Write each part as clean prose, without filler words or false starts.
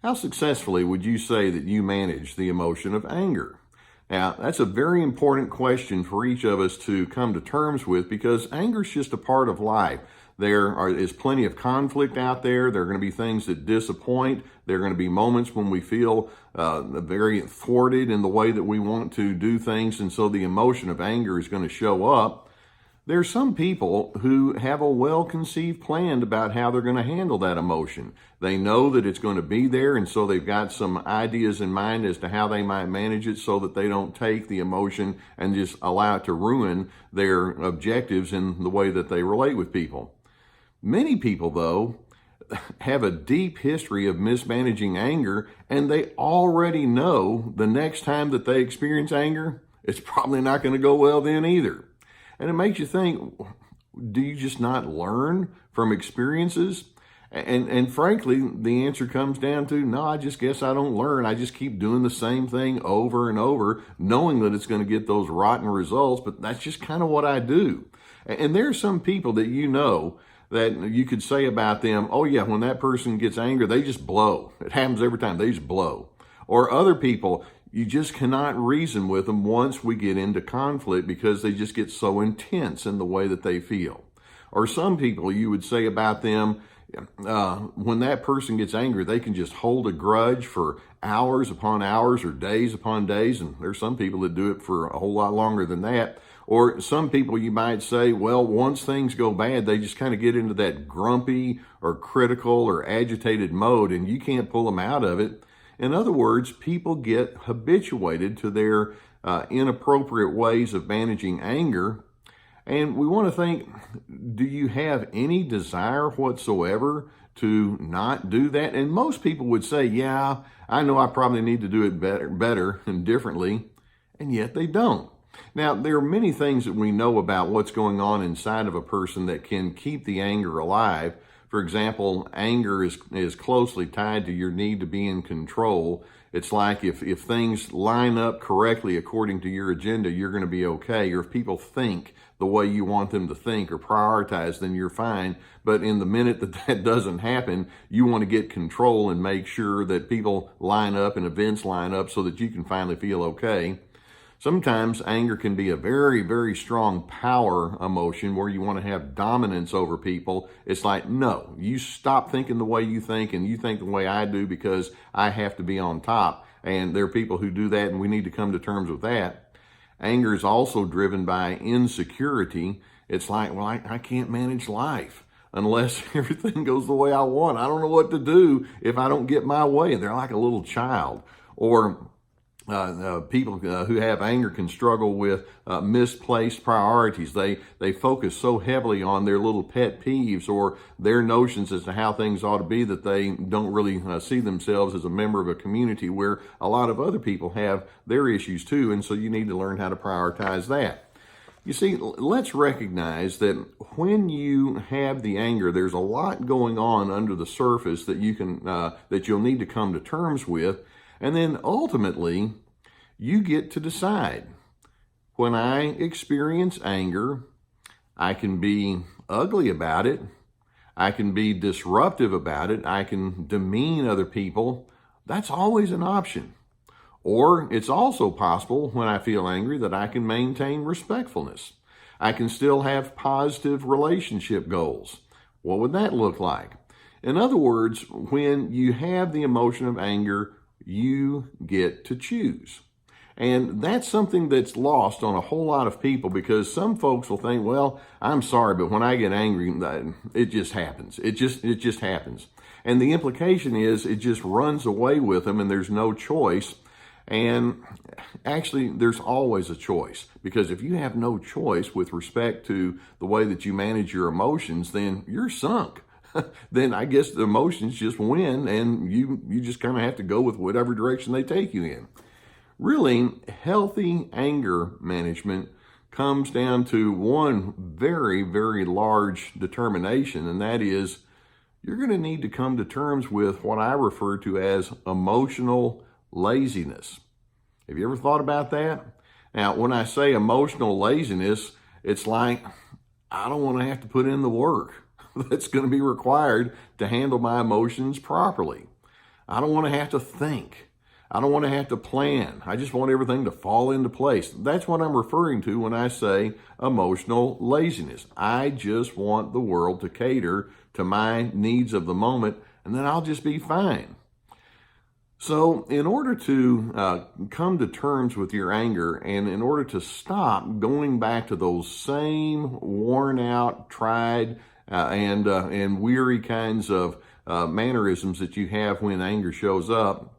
How successfully would you say that you manage the emotion of anger? Now, that's a very important question for each of us to come to terms with, because anger is just a part of life. There is plenty of conflict out there. There are going to be things that disappoint. There are going to be moments when we feel very thwarted in the way that we want to do things, and so the emotion of anger is going to show up. There are some people who have a well-conceived plan about how they're going to handle that emotion. They know that it's going to be there, and so they've got some ideas in mind as to how they might manage it so that they don't take the emotion and just allow it to ruin their objectives in the way that they relate with people. Many people, though, have a deep history of mismanaging anger, and they already know the next time that they experience anger, it's probably not going to go well then either. And it makes you think, do you just not learn from experiences? And frankly, the answer comes down to, no, I just guess I don't learn. I just keep doing the same thing over and over, knowing that it's going to get those rotten results, but that's just kind of what I do. And there are some people that you know that you could say about them, oh yeah, when that person gets angry, they just blow. It happens every time, they just blow. Or other people, you just cannot reason with them once we get into conflict because they just get so intense in the way that they feel. Or some people, you would say about them, when that person gets angry, they can just hold a grudge for hours upon hours or days upon days. And there's some people that do it for a whole lot longer than that. Or some people you might say, well, once things go bad, they just kind of get into that grumpy or critical or agitated mode, and you can't pull them out of it. In other words, people get habituated to their inappropriate ways of managing anger. And we want to think, do you have any desire whatsoever to not do that? And most people would say, yeah, I know I probably need to do it better and differently, and yet they don't. Now, there are many things that we know about what's going on inside of a person that can keep the anger alive. For example, anger is closely tied to your need to be in control. It's like if things line up correctly according to your agenda, you're going to be okay. Or if people think the way you want them to think or prioritize, then you're fine. But in the minute that doesn't happen, you want to get control and make sure that people line up and events line up so that you can finally feel okay. Sometimes anger can be a very, very strong power emotion where you want to have dominance over people. It's like, no, you stop thinking the way you think and you think the way I do because I have to be on top. And there are people who do that, and we need to come to terms with that. Anger is also driven by insecurity. It's like, well, I can't manage life unless everything goes the way I want. I don't know what to do if I don't get my way. They're like a little child. Or people who have anger can struggle with misplaced priorities. They focus so heavily on their little pet peeves or their notions as to how things ought to be that they don't really see themselves as a member of a community where a lot of other people have their issues too, and so you need to learn how to prioritize that. You see, let's recognize that when you have the anger, there's a lot going on under the surface that you can that you'll need to come to terms with. And then ultimately, you get to decide. When I experience anger, I can be ugly about it. I can be disruptive about it. I can demean other people. That's always an option. Or it's also possible when I feel angry that I can maintain respectfulness. I can still have positive relationship goals. What would that look like? In other words, when you have the emotion of anger, you get to choose. And that's something that's lost on a whole lot of people, because some folks will think, well, I'm sorry, but when I get angry, it just happens. It just happens. And the implication is it just runs away with them and there's no choice. And actually, there's always a choice, because if you have no choice with respect to the way that you manage your emotions, then you're sunk. Then I guess the emotions just win, and you just kind of have to go with whatever direction they take you in. Really, healthy anger management comes down to one very, very large determination, and that is you're going to need to come to terms with what I refer to as emotional laziness. Have you ever thought about that? Now, when I say emotional laziness, it's like I don't want to have to put in the work that's going to be required to handle my emotions properly. I don't want to have to think. I don't want to have to plan. I just want everything to fall into place. That's what I'm referring to when I say emotional laziness. I just want the world to cater to my needs of the moment, and then I'll just be fine. So in order to come to terms with your anger, and in order to stop going back to those same worn out, tried, and weary kinds of mannerisms that you have when anger shows up,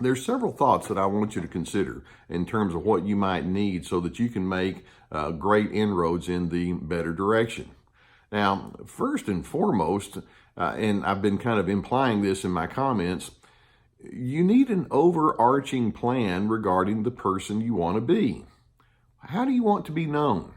there's several thoughts that I want you to consider in terms of what you might need so that you can make great inroads in the better direction. Now, first and foremost, and I've been kind of implying this in my comments, you need an overarching plan regarding the person you want to be. How do you want to be known?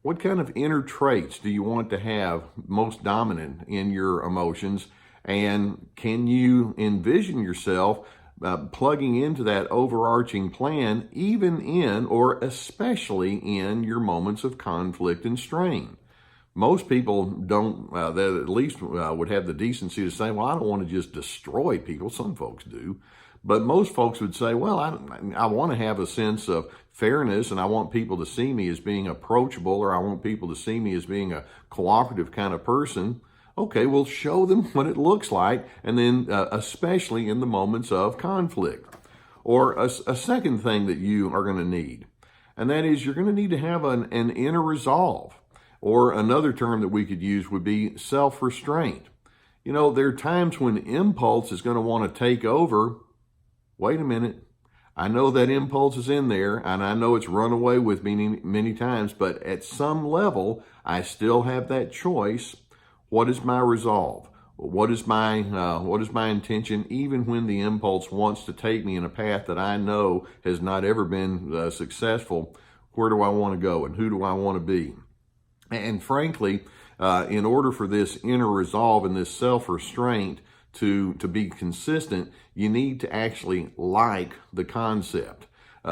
What kind of inner traits do you want to have most dominant in your emotions? And can you envision yourself plugging into that overarching plan, even in or especially in your moments of conflict and strain? Most people don't, that at least would have the decency to say, well, I don't want to just destroy people. Some folks do. But most folks would say, well, I want to have a sense of fairness, and I want people to see me as being approachable, or I want people to see me as being a cooperative kind of person. Okay, well, show them what it looks like, and then especially in the moments of conflict. Or a second thing that you are going to need, and that is you're going to need to have an inner resolve. Or another term that we could use would be self-restraint. You know, there are times when impulse is going to want to take over. Wait a minute. I know that impulse is in there, and I know it's run away with me many times, but at some level, I still have that choice. What is my resolve? What is my intention, even when the impulse wants to take me in a path that I know has not ever been successful? Where do I want to go, and who do I want to be? And frankly, in order for this inner resolve and this self-restraint to be consistent, you need to actually like the concept.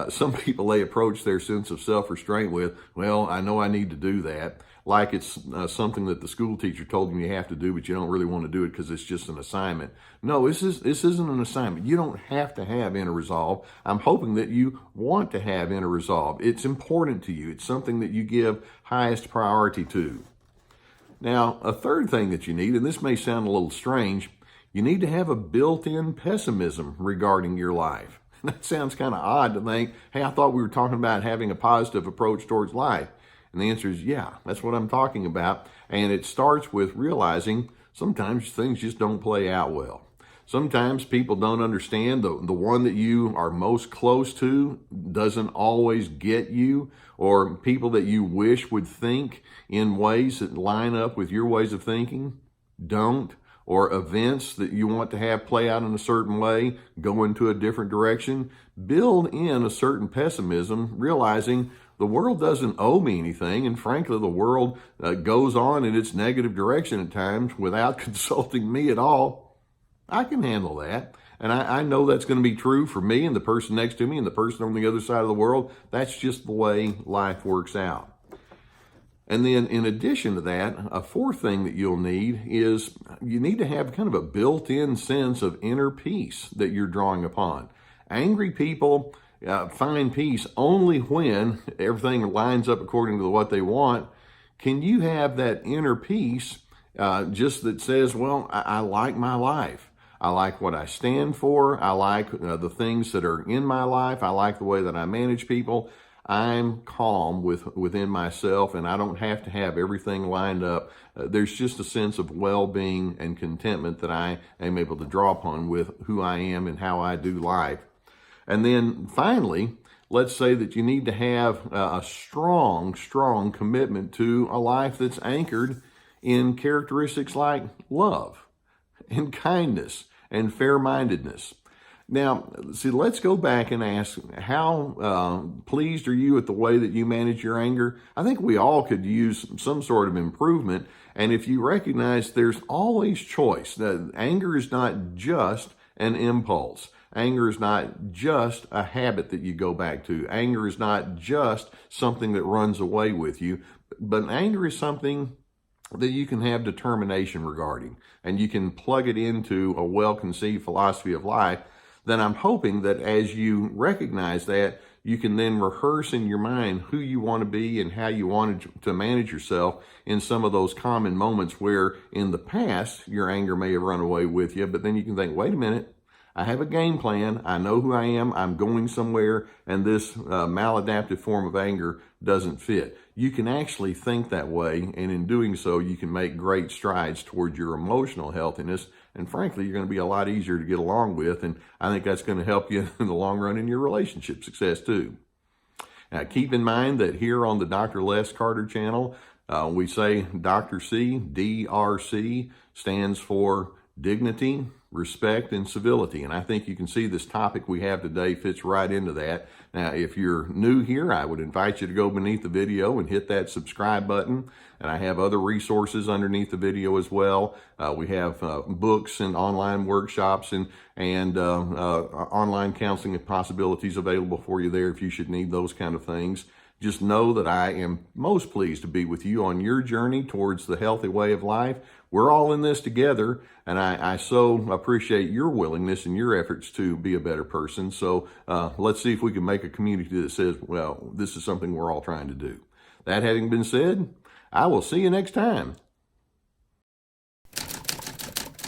Some people, they approach their sense of self-restraint with, well, I know I need to do that, like it's something that the school teacher told you you have to do, but you don't really want to do it because it's just an assignment. No, this isn't an assignment. You don't have to have inner resolve. I'm hoping that you want to have inner resolve. It's important to you. It's something that you give highest priority to. Now, a third thing that you need, and this may sound a little strange, you need to have a built-in pessimism regarding your life. That sounds kind of odd to think, hey, I thought we were talking about having a positive approach towards life. And the answer is, yeah, that's what I'm talking about. And it starts with realizing sometimes things just don't play out well. Sometimes people don't understand. The one that you are most close to doesn't always get you, or people that you wish would think in ways that line up with your ways of thinking don't, or events that you want to have play out in a certain way go into a different direction. Build in a certain pessimism, realizing the world doesn't owe me anything, and frankly, the world goes on in its negative direction at times without consulting me at all. I can handle that, and I know that's going to be true for me and the person next to me and the person on the other side of the world. That's just the way life works out. And then in addition to that, a fourth thing that you'll need is you need to have kind of a built-in sense of inner peace that you're drawing upon. Angry people find peace only when everything lines up according to what they want. Can you have that inner peace just that says, well, I like my life. I like what I stand for. I like the things that are in my life. I like the way that I manage people. I'm calm within myself, and I don't have to have everything lined up. There's just a sense of well-being and contentment that I am able to draw upon with who I am and how I do life. And then finally, let's say that you need to have a strong commitment to a life that's anchored in characteristics like love and kindness and fair-mindedness. Now, see, let's go back and ask, how pleased are you with the way that you manage your anger? I think we all could use some sort of improvement. And if you recognize there's always choice, that anger is not just an impulse. Anger is not just a habit that you go back to. Anger is not just something that runs away with you, but anger is something that you can have determination regarding, and you can plug it into a well-conceived philosophy of life, then I'm hoping that as you recognize that, you can then rehearse in your mind who you want to be and how you want to manage yourself in some of those common moments where in the past your anger may have run away with you, but then you can think, wait a minute, I have a game plan. I know who I am. I'm going somewhere, and this maladaptive form of anger doesn't fit. You can actually think that way, and in doing so, you can make great strides towards your emotional healthiness. And frankly, you're going to be a lot easier to get along with, and I think that's going to help you in the long run in your relationship success too. Now, keep in mind that here on the Dr. Les Carter channel, we say Dr. C, DRC, stands for dignity, respect, and civility. And I think you can see this topic we have today fits right into that. Now, if you're new here, I would invite you to go beneath the video and hit that subscribe button. And I have other resources underneath the video as well. We have books and online workshops and online counseling and possibilities available for you there if you should need those kind of things. Just know that I am most pleased to be with you on your journey towards the healthy way of life. We're all in this together, and I so appreciate your willingness and your efforts to be a better person. So let's see if we can make a community that says, well, this is something we're all trying to do. That having been said, I will see you next time.